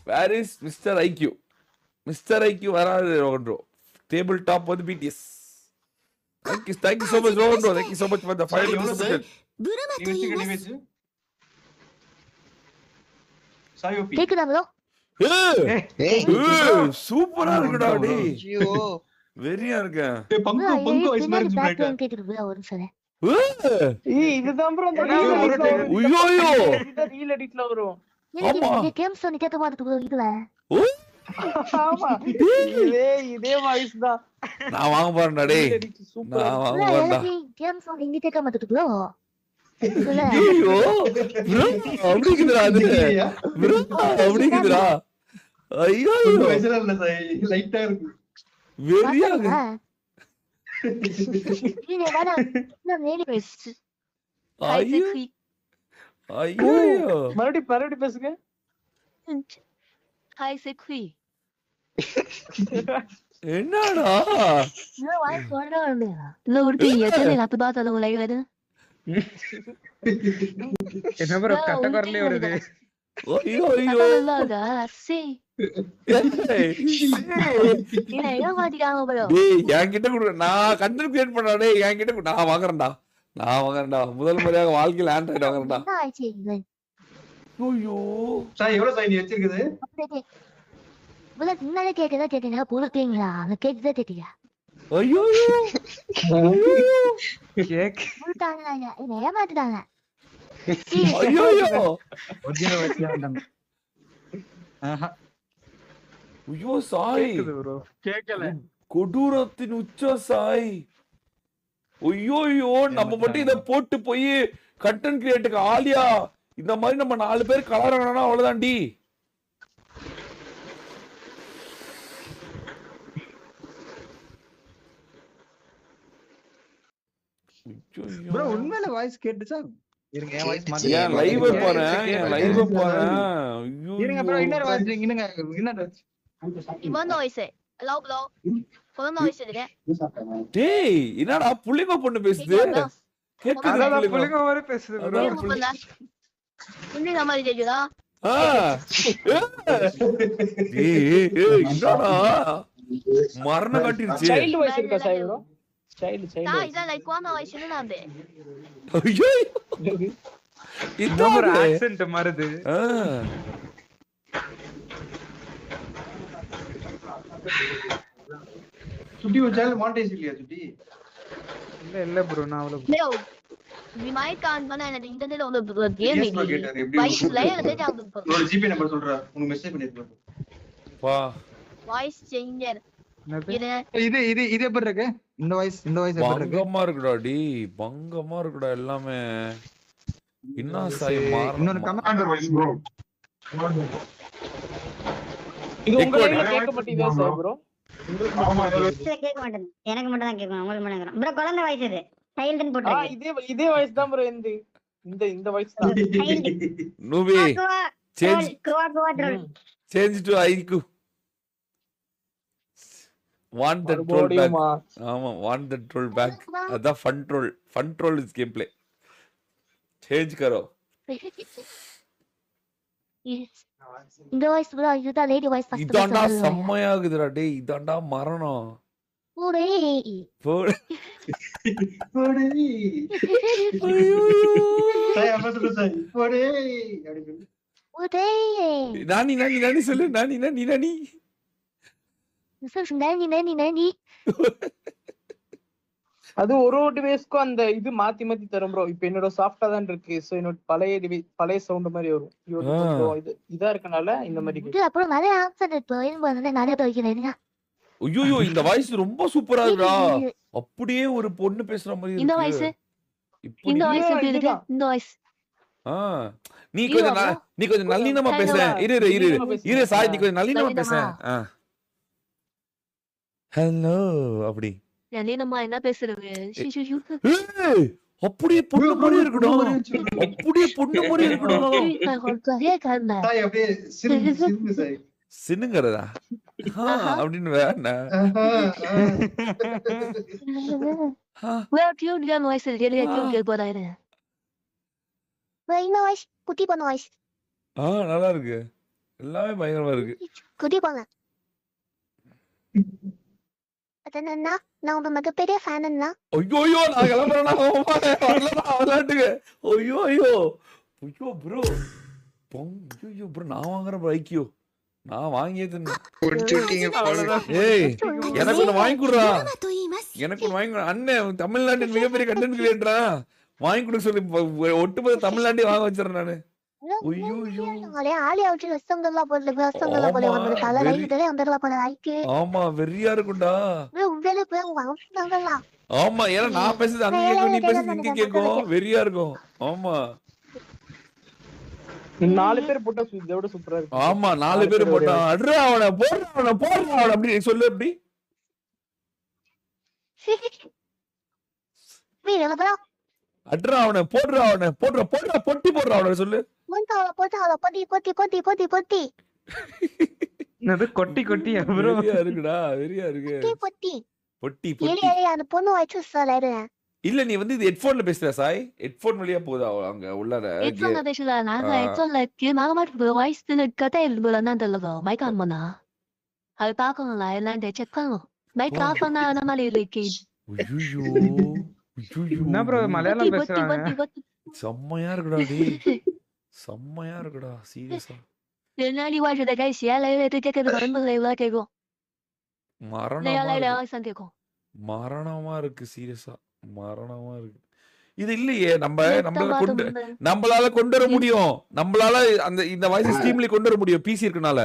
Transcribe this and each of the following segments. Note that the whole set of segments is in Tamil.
Where is mister IQ? Mister IQ வராது ரோகன் ப்ரோ. டேபிள் டாப் வந்து BTS. Thank you so much Rohan bro. Thank you so much for the 5 minutes. கேக்குதா ப்ரோ? சூப்பரா இருக்குடா டேய். ஐயோ வெரியா இருக்கு. பங்கு வாய்ஸ் மாதிரி இருக்கு. கேக்குது ப்ரோ ஒரு நிமிஷம். இதுதான் ப்ரோ அந்த ஐயோ ரீல் எடிட்ல வரும். எனக்கு கேம் சோனி கேட்ட மாதிரி ப்ரோ இதுல. ஆமா இதே வாய்ஸ் தான். நான் வாங்க போறேன்டா டேய். நான் வாங்க போறேன்டா. கேம் சோனி இங்க கேட்க மாட்டேங்குது ப்ரோ. ஐயோ ப்ரோ அப்படிக்குதுடா அது. ப்ரோ அப்படிக்குதுடா. ஐயோ வயசுல இல்ல சாய் லைட்டா இருக்கு. வெரியா இருக்கு. நீங்க வேணா நான் நேரி பேசு. ஐயோ ஐயோ மறுபடியும் பேசுங்க. ஹாய் செக்வி. என்னடா நான் வாய்ஸ் சொல்றேன். இல்ல உருட்டி எத்தனை நாத்து பார்த்தல உங்களை வருது. என்ன ப்ரோ கட்ட குரலே வருது. ஐயோ ஐயோ இல்லடா சி. என்ன ஏன் மாட்டிக்காம ப்ரோ? டேய் என்கிட்ட குடு. நான் கண்டென்ட் கிரியேட் பண்றேன் டேய். என்கிட்ட குடு. நான் வாங்குறேன்டா. முதல் முறையாக வாழ்க்கையில ஆண்ட்ராய்டு வாங்குறேன்டா. என்ன ஆச்சு இது? ஐயோ சாய் எவ்வளவு சாய் நீ வச்சிருக்குது? அப்படியே ப்ரோ முன்னாலே கேக்குதா புரியுங்களா? அந்த கேக்குதா கேட்டியா? ஐயோ கேக் புரிட்டாங்க என்ன ஏமாத்திட்டாங்க. ஐயோ ஒரிஜினல் வாய்ஸ் வந்தாங்க. ஐயோ சாய் ப்ரோ கேக்கல. கொடூரத்தின் உச்ச சாய். ஐயோ நம்ம மட்டும் இத போட்டு போய் கண்டென்ட் கிரியேட்டுக்கு ஆலியா இந்த மாதிரி நம்ம 4 பேர் கலரங்கனா அவ்வளவுதான்டி. ப்ரோ உண்மையில வாய்ஸ் கேட்டுச்சா? இருங்க என் வாய்ஸ் மாத்தி. ஏன் லைவ் போறேன். ஐயோ இருங்க ப்ரோ இன்னொரு வாய்ஸ் இன்னங்க இன்னொரு வாய்ஸ். இவன் வாய்ஸ் லவ் ப்ரோ. பொண்ணு வாய்ஸ் இருக்கு. டேய் என்னடா புள்ளிங்க பொண்ணு பேசுது. அதான் புள்ளிங்க மாதிரி பேசுது ப்ரோ. புள்ளிங்க மாதிரி கேக்குதா? என்னடா மரண காட்டிருச்சு. சைல்ட் வாய்ஸ் இருக்கா சாய் ப்ரோ? சைல்ட் இதான் லைக் கோமா வாய்ஸ் என்னது? ஐயோ இது ஒரு ஆக்சென்ட் மாறுது. சுட்டி ஒரு சேனல் மானிடைஸ் இல்லையா சுட்டி? இல்ல ப்ரோ நான் அவ்வளவு we might can't பண்ண எனக்கு இன்டர்நெட்ல ஒரு கேம் இருக்கு. வாய்ஸ்ல ஏதோ ஆகுது. ஒரு ஜிபி நம்பர் சொல்றா. உங்களுக்கு மெசேஜ் பண்ணிருக்கேன். வா வாய்ஸ் சேஞ்சர். இது எப்படி இருக்கு? இந்த வாய்ஸ் எப்படி இருக்கு? பங்கமா இருக்குடா டி. பங்கமா இருக்குடா எல்லாமே. என்ன சாய் இன்னொரு கமாண்டர் வாய்ஸ் ப்ரோ. இது உங்க லைவ்ல கேட்க மாட்டீங்களா சார் ப்ரோ? கேட்க மாட்டேன். எனக்கு மட்டும் தான் கேட்கும். உங்களுக்கு மட்டும் கேட்கும். ப்ரோ குழந்தை வாய்ஸ் இது. சைல்ட்னு போட்டுருக்கு. இதே வாய்ஸ் தான் ப்ரோ இந்த வாய்ஸ் தான். Noobie change troll. Change to IQ. want the troll back. ஆமா want the troll back. அதான் fun troll is gameplay. change करो. இந்த வாய்ஸ் ப்ரோ இதுதான் லேடி வாய்ஸ் ஃபர்ஸ்ட். இதாண்டா செம்மையா இருக்குதுடா டேய். இதாண்டா மரணம். போடே போடே சாய் அப்ப சொல்லு சாய். போடே அப்படி சொல்லு. போடே நானி சொல்லு. நானி நனி அது ஒரு டிவைஸ்க்கு அந்த இது மாத்தி தரும் ப்ரோ. இப்போ என்னோட சாஃப்ட்டா தான் இருக்கு. சோ என்னோட பழைய சவுண்ட் மாதிரி வரும். இது இதா இருக்கனால இந்த மாதிரி இது அப்புறம் நிறைய ஆப்ஷன் இருக்கு. ஏன் பண்ணல நிறைய வைக்கிறேன். ஐயோ இந்த வாய்ஸ் ரொம்ப சூப்பரா இருக்குடா. அப்படியே ஒரு பொண்ணு பேசுற மாதிரி இருக்கு. இந்த வாய்ஸ் எப்படி இருக்கு? இந்த வாய்ஸ் நீ கொஞ்சம் நல்லினமா பேசு. இரு சாய் நீ கொஞ்சம் நல்லினமா பேசு. ஹலோ அப்படி நல்லினமா என்ன பேசுறது? அப்படியே பொண்ணு மாதிரி இருக்குடா. அப்படியே பொண்ணு மாதிரி இருக்குடா. சாய் அப்படியே சிரிப்பு சாய். சின்னுங்கறதா அப்படின்னு வேணா. குட்டி பண்ண வாய்ஸ் நல்லா இருக்கு. எல்லாமே பயங்கரமா இருக்கு. குட்டி போங்க. அண்ணா நான் உங்க மிகப்பெரிய ஃபேன் அண்ணா. ஐயோ நான் கிளம்புறேன்னா விளையாட்டுக்கு. ஐயோ ப்ரோ நான் வாங்குறேன் ஐக்கியோ. நான் வாங்கியே தின்னேன். ஏய் எனக்கு ஒண்ணு வாங்கி கொடுறா. எனக்கு ஒண்ணு வாங்கி கொடு. அண்ணன் தமிழ்நாட்டின் மிகப்பெரிய கண்டென்ட் கிரியேட்டரா. வாங்கி கொடுக்க சொல்லி ஒட்டுமொத்த தமிழ்நாட்டையும் வாங்க வச்சிடறேன் நானு. ஆமா வெறியா இருக்கும்டா. ஆமா ஏன்னா நான் பேசுறது அங்க கேக்கும், நீ பேசுறது இங்க கேக்கும். வெறியா இருக்கும். ஆமா 4 பேர் போட்டா இதோட சூப்பரா இருக்கு. ஆமா 4 பேர் போட்டா அட்ரா அவன போடுறா அப்படி சொல்லு அப்படி. அட்ரா அவன போடுறா பொட்டி போடுறா அவன சொல்லு. கொட்டி கொட்டியா ப்ரோ? வெறியா இருக்குடா வெறியா இருக்கு. பொட்டி இல்ல நீ வந்து இது ஹெட்போன்ல பேசுற சாய். ஹெட்போன் வழியா போதா அங்க உள்ளார. ஹெட்போன்ல பேசல. நான் ஹெட்போன்ல மாமா வாய்ஸ் கதை எழுதுல நான் தெரியல. மைக் ஆன் பண்ணா அது பார்க்கணும். எல்லாம் செக் பண்ணணும். மைக் ஆஃப் பண்ணா அந்த மாதிரி இருக்கு. ஐயோ என்ன ப்ரோ மலையாளம் பேசுறாங்க? செம்மையா இருக்குடா டேய். செம்மையா இருக்குடா சீரியஸா. என்னடி வாய்ஸ்在写来这个ரொம்ப லைவா கேக்கும். மரணமா இருக்கு சீரியஸா. மரணமா இருக்கு. இது இல்லையே நம்மளால கொண்டு வர முடியும். நம்மளால அந்த இந்த வாய்ஸ் ஸ்ட்ரீம்ல கொண்டு வர முடியும் பிசி இருக்கனால.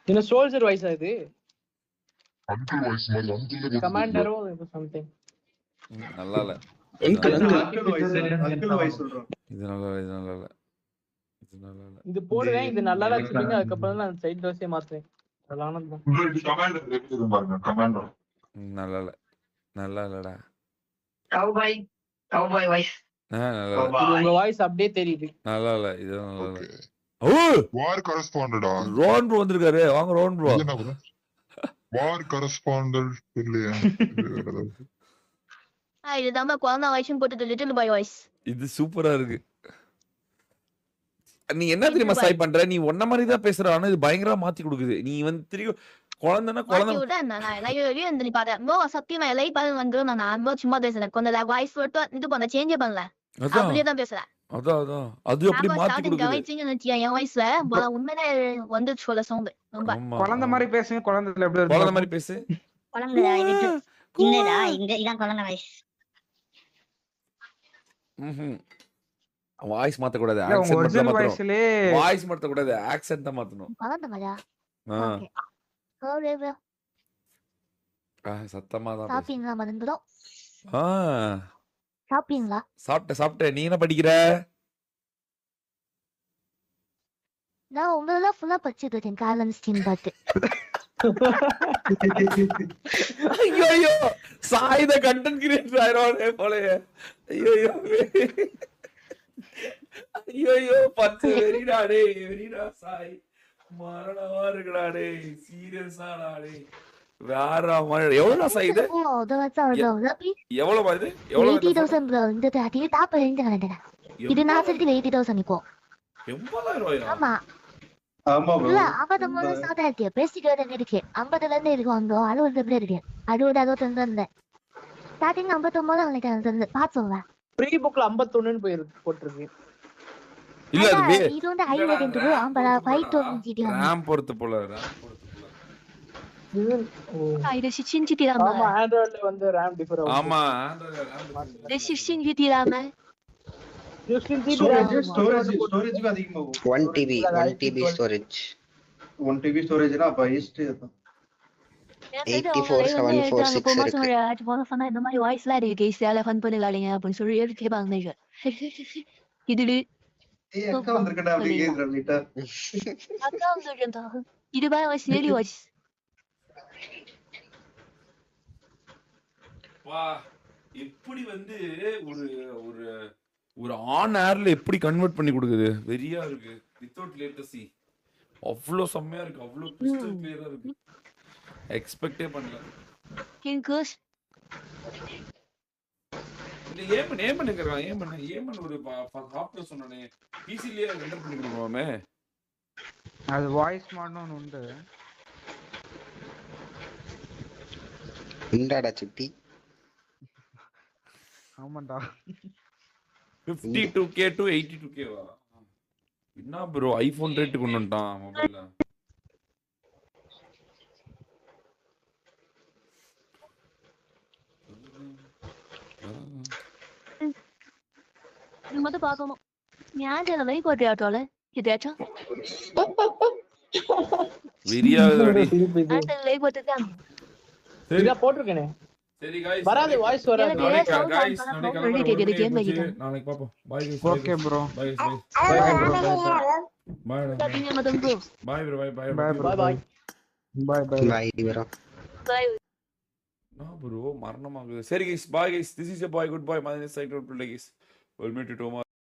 என்ன சோல்ஜர் வாய்ஸ் இது? அங்கிள் வாய்ஸ் மாதிரி அங்கிள் கமாண்டரோ இது சம்திங். நல்லா இல்ல. அங்கிள் வாய்ஸ் சொல்றோம். இது நல்லா இல்ல. இது போடுறேன். இது நல்லா இல்ல சொல்லுங்க. அதுக்கு அப்புறம் நான் சைடு டோஸே மாத்துறேன். ஆனந்தம். கமாண்டர் எப்படி பாருங்க கமாண்டர். நல்லா இல்லடா. Cowboy voice. உங்க வாய்ஸ் அப்படியே தெரியுது. நல்லா இல்ல. இது நல்லா இல்ல. வார் கரஸ்பாண்டடா. ரோன் ப்ரோ வந்திருக்காரு. வாங்க ரோன் ப்ரோ. வார் கரஸ்பாண்டன்ட் இல்லையா? இது நம்ம குழந்தை வாய்ஸ் போட்டது லிட்டில் பாய் வாய்ஸ். இது சூப்பரா இருக்கு. நீ என்ன தெரியுமா சாய் பண்ற? நீ ஒன்ன மாதிரி தான் பேசுற. ஆனா இது பயங்கரமா மாத்தி கொடுக்குது. நீ வந்து திரும்ப குழந்தைன்னா குழந்தை நீ பாரு சத்தியமா லைவ் பாரு வந்து நான் சும்மா பேசுறேன். கொஞ்சம் வாய்ஸ் போட்டு இது பண்ண சேஞ்ச் பண்ணல. அப்படியே தான் பேசுறேன். அதான் அது அப்படி மாத்தி கொடுக்குது. என் வாய்ஸ்ல உண்மையிலே வந்து சொல்ல சவுண்ட் ரொம்ப குழந்தை மாதிரி பேசுங்க. குழந்தைல எப்படி இருக்கு? குழந்தை மாதிரி பேசு. குழந்தைடா இல்லடா இதான் குழந்தை வாய்ஸ். வாய்ஸ் மாத்த கூடாது. வாய்ஸ் மாத்த கூடாது. ஆக்சென்ட் தான் மாத்தணும். சத்தமா தான் சாப்பிட்டீங்களா? மறந்துடும். சாப்பிட்டேன். நீ என்ன படிக்கிற? நான் உங்களெல்லாம் ஃபுல்லா படிச்சுட்டு இருக்கேன். காலம் ஸ்டீம் பார்த்து. ஐயோ சாய் த கண்டென்ட் கிரியேட்டர் ஆயிரோனே போலயே. ஐயோ பச்சை வெறிடா டேய். வெறிடா சாய். மரணமா இருக்குடா டேய். சீரியஸா டேய். வேற மாதிரி. எவ்வளவு சாய் இது? எவ்வளவு மாதிரி? எவ்வளவு? 80,000 bro. இந்த தாட்டி டாப் ரேஞ்ச் கரெக்ட்டா. இது நான் சொல்றது 80,000 இப்போ. 80,000. ஆமா. ஆமா bro. இல்ல 50 ஸ்டார்ட் ஆயிருக்கு. பேசிட்டு இருக்கு. 50ல இருந்து இருக்கு. அங்க 60 இருக்கு. 60 இருந்து ஸ்டார்டிங் 59 நினைக்கிறேன். பாத்துங்க. ப்ரீ புக்ல 51ன்னு போட்டுருக்கு. இல்ல அது இது வந்து ஹை ரேட்டிங் டு ஆம்பல 5000 ஜிடி. RAM பொறுத்து போல. இது 16 ஜிடி RAM. ஆமா ஆண்ட்ராய்ட்ல வந்து RAM டிஃபர் ஆகும். ஆமா ஆண்ட்ராய்ட்ல RAM. இது 16 ஜிடி RAM. 16 ஜிடி ஸ்டோரேஜ் அதிகமாகும். 1 TB ஸ்டோரேஜ். 1 TB ஸ்டோரேஜ்னா அப்ப ஹையஸ்ட் அதான். 84746 இருக்கு. அது போல சொன்னா இந்த மாதிரி வாய்ஸ்ல இருக்கு. கேஸ்ல ஃபன் பண்ணி விளையாடுங்க அப்படின்னு சொல்லி கேட்பாங்க நீங்க. இது அக்கா வந்திருக்கடா அப்படி கேக்குற லைட்டா. அக்கா வந்திருக்கடா. இது பாய் வாய்ஸ் ரியலி வாய்ஸ். வா எப்படி வந்து ஒரு ஒரு ஒரு ஆன் ஏர்ல எப்படி கன்வெர்ட் பண்ணி கொடுக்குது. வெரியா இருக்கு. வித்அவுட் லேட்டன்சி அவ்வளோ செம்மையா இருக்கு. அவ்வளோ கிறிஸ்டல் கிளியரா இருக்கு. எக்ஸ்பெக்டே பண்ணல. கிங்கஸ் இல்ல ஏமன் ஒரு சாஃப்ட்வேர் சொன்னானே பிசிலயே ரெண்டர் பண்ணி கொடுக்கலாமே. அது வாய்ஸ் மாடணும் ஒன்று உண்டு. இந்தாடா சுட்டி. ஆமாண்டா. 52k to 82k வா? என்ன ப்ரோ ஐபோன் ரேட் கொண்டு வந்துட்டான் மொபைல்ல.你们都报告吗？你按这个微博调着嘞，有点长。 வெறியாகுதுடி.按这个微博的干嘛？ சரி இதா போட்டிருக்கேனே. சரி guys. வராது வாய்ஸ் வராது. நாளைக்கு பாப்போம். Bye guys. Okay bro. Bye guys. Bye.再给你们登录。 Bye bro. Bye. Bye bro. Bye bye. Bye bye. Bye bro. Bye. நான் ப்ரோ மரணமாகுது. சரி guys. Bye guys. This is your boy good boy. My name is Cyclone Play guys. We'll meet you tomorrow.